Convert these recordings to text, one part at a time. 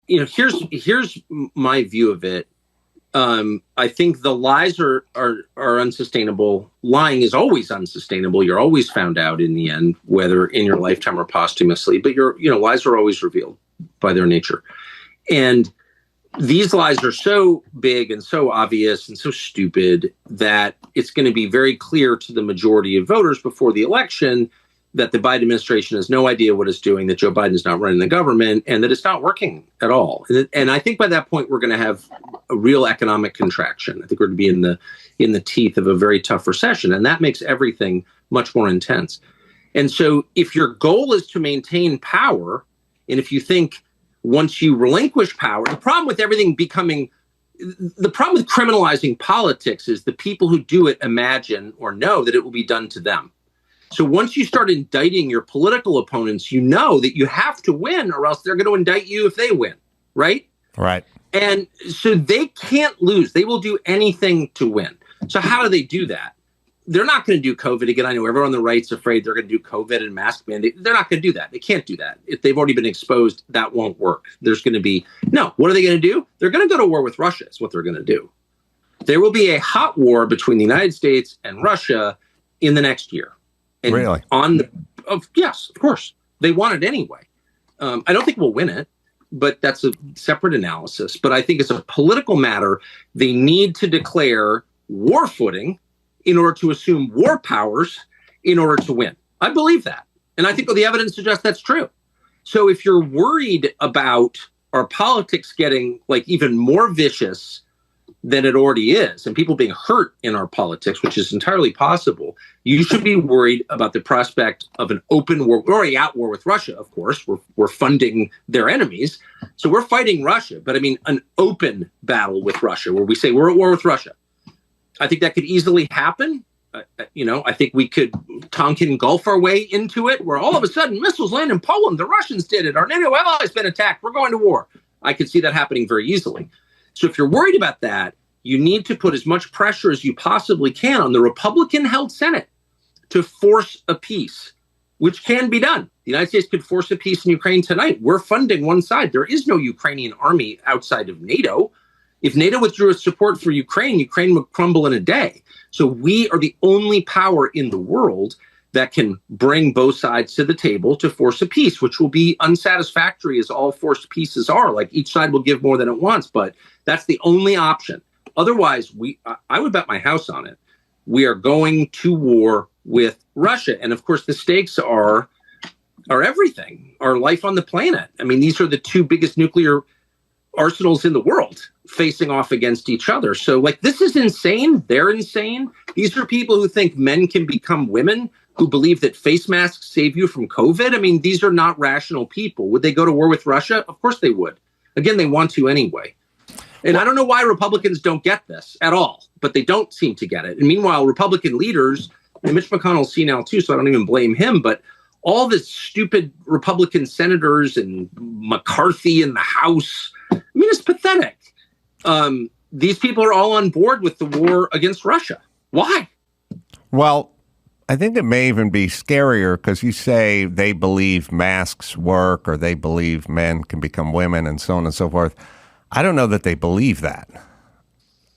here's my view of it. I think the lies are unsustainable. Lying is always unsustainable. You're always found out in the end, whether in your lifetime or posthumously. But lies are always revealed by their nature. And these lies are so big and so obvious and so stupid that it's going to be very clear to the majority of voters before the election that the Biden administration has no idea what it's doing, that Joe Biden is not running the government, and that it's not working at all. And I think by that point, we're going to have a real economic contraction. I think we're going to be in the teeth of a very tough recession, and that makes everything much more intense. And so if your goal is to maintain power, and if you think once you relinquish power, the problem with criminalizing politics is the people who do it imagine or know that it will be done to them. So once you start indicting your political opponents, you know that you have to win or else they're going to indict you if they win, right? Right. And so they can't lose. They will do anything to win. So how do they do that? They're not going to do COVID again. I know everyone on the right's afraid they're going to do COVID and mask mandate. They're not going to do that. They can't do that. If they've already been exposed, that won't work. There's going to be no. What are they going to do? They're going to go to war with Russia. Is what they're going to do. There will be a hot war between the United States and Russia in the next year. And really? Yes, of course. They want it anyway. I don't think we'll win it, but that's a separate analysis. But I think as a political matter, they need to declare war footing in order to assume war powers in order to win. I believe that. And I think the evidence suggests that's true. So if you're worried about our politics getting even more vicious than it already is, and people being hurt in our politics, which is entirely possible, you should be worried about the prospect of an open war. We're already at war with Russia, of course. We're funding their enemies. So we're fighting Russia. But I mean, an open battle with Russia where we say we're at war with Russia. I think that could easily happen. I think we could Tonkin Gulf our way into it, where all of a sudden missiles land in Poland. The Russians did it. Our NATO allies been attacked. We're going to war. I could see that happening very easily. So if you're worried about that, you need to put as much pressure as you possibly can on the Republican-held Senate to force a peace, which can be done. The United States could force a peace in Ukraine tonight. We're funding one side. There is no Ukrainian army outside of NATO. If NATO withdrew its support for Ukraine, Ukraine would crumble in a day. So we are the only power in the world that can bring both sides to the table to force a peace, which will be unsatisfactory as all forced peaces are. Like each side will give more than it wants, but that's the only option. Otherwise, I would bet my house on it. We are going to war with Russia. And of course, the stakes are everything, our life on the planet. I mean, these are the two biggest nuclear arsenals in the world facing off against each other. So this is insane. They're insane. These are people who think men can become women, who believe that face masks save you from COVID. I mean, these are not rational people. Would they go to war with Russia? Of course they would. Again, they want to anyway. And I don't know why Republicans don't get this at all, but they don't seem to get it. And meanwhile, Republican leaders, and Mitch McConnell's senile too, so I don't even blame him, but all the stupid Republican senators and McCarthy in the House, I mean, it's pathetic. These people are all on board with the war against Russia. Why? Well, I think it may even be scarier because you say they believe masks work or they believe men can become women and so on and so forth. I don't know that they believe that.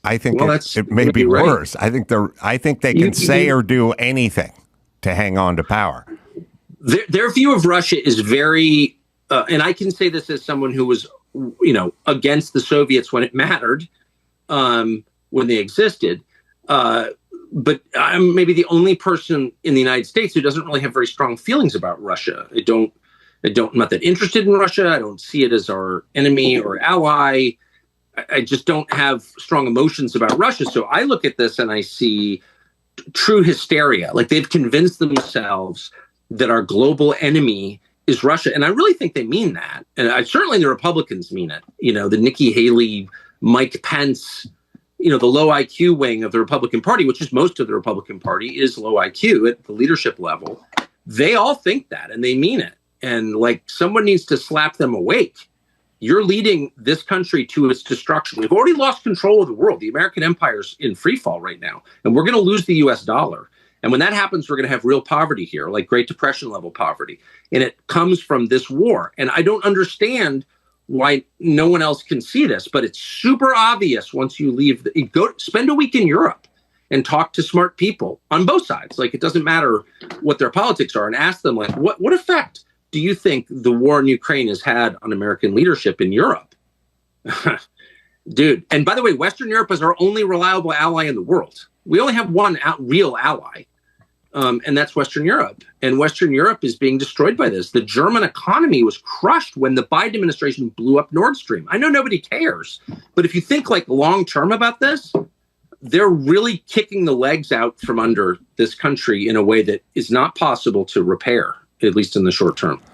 I think it may be worse. I think they can say or do anything to hang on to power. Their view of Russia is very, and I can say this as someone who was, against the Soviets when it mattered, when they existed. But I'm maybe the only person in the United States who doesn't really have very strong feelings about Russia. I'm not that interested in Russia. I don't see it as our enemy or ally. I just don't have strong emotions about Russia. So I look at this and I see true hysteria. Like they've convinced themselves that our global enemy is Russia. And I really think they mean that. And certainly the Republicans mean it. The Nikki Haley, Mike Pence, the low IQ wing of the Republican Party, which is most of the Republican Party, is low IQ at the leadership level. They all think that and they mean it. And someone needs to slap them awake. You're leading this country to its destruction. We've already lost control of the world. The American empire's in free fall right now. And we're going to lose the US dollar. And when that happens, we're going to have real poverty here, like Great Depression level poverty. And it comes from this war. And I don't understand why no one else can see this, but it's super obvious once you leave. Go spend a week in Europe and talk to smart people on both sides. Like, it doesn't matter what their politics are, and ask them, like, what effect do you think the war in Ukraine has had on American leadership in Europe? Dude. And by the way, Western Europe is our only reliable ally in the world. We only have one real ally, and that's Western Europe. And Western Europe is being destroyed by this. The German economy was crushed when the Biden administration blew up Nord Stream. I know nobody cares, but if you think like long term about this, they're really kicking the legs out from under this country in a way that is not possible to repair, at least in the short term.